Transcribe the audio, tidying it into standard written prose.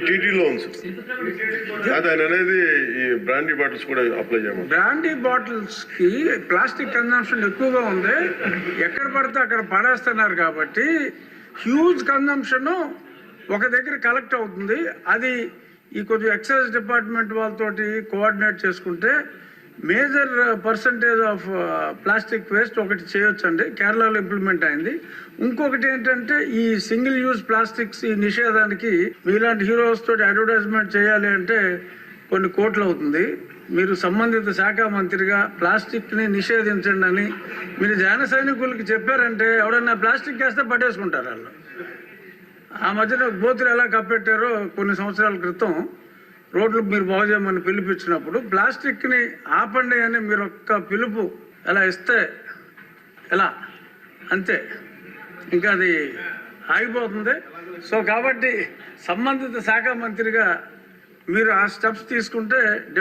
టీటీలో ఉంది సార్. అది అనేది ఈ బ్రాండీ బాటిల్స్ కూడా అప్లై చేయమని. బ్రాండీ బాటిల్స్ కి ప్లాస్టిక్ కన్జంప్షన్ ఎక్కువగా ఉంది, ఎక్కడ పడితే అక్కడ పడేస్తున్నారు కాబట్టి హ్యూజ్ కన్జంప్షన్ ఒక దగ్గర కలెక్ట్ అవుతుంది. అది ఈ కొంచెం ఎక్సైజ్ డిపార్ట్మెంట్ వాళ్ళతోటి కోఆర్డినేట్ చేసుకుంటే major percentage of plastic waste ఒకటి చేయొచ్చండి. కేరళలో ఇంప్లిమెంట్ అయింది. ఇంకొకటి ఏంటంటే ఈ సింగిల్ యూజ్ ప్లాస్టిక్స్ ఈ నిషేధానికి మీలాంటి హీరోస్ తోటి అడ్వర్టైజ్మెంట్ చేయాలి అంటే కొన్ని కోట్లు అవుతుంది. మీరు సంబంధిత శాఖ మంత్రిగా ప్లాస్టిక్ని నిషేధించండి అని మీరు జన సైనికులకి చెప్పారంటే ఎవడన్నా ప్లాస్టిక్ వేస్తే పట్టేసుకుంటారు వాళ్ళు. ఆ మధ్యన బోతులు ఎలా కప్పెట్టారో కొన్ని సంవత్సరాల క్రితం రోడ్లు మీరు బాగు చేయమని పిలిపించినప్పుడు ప్లాస్టిక్ని ఆపండి అని మీరు ఒక్క పిలుపు ఎలా ఇస్తే ఎలా అంతే, ఇంకా అది ఆగిపోతుంది. సో కాబట్టి సంబంధిత శాఖ మంత్రిగా మీరు ఆ స్టెప్స్ తీసుకుంటే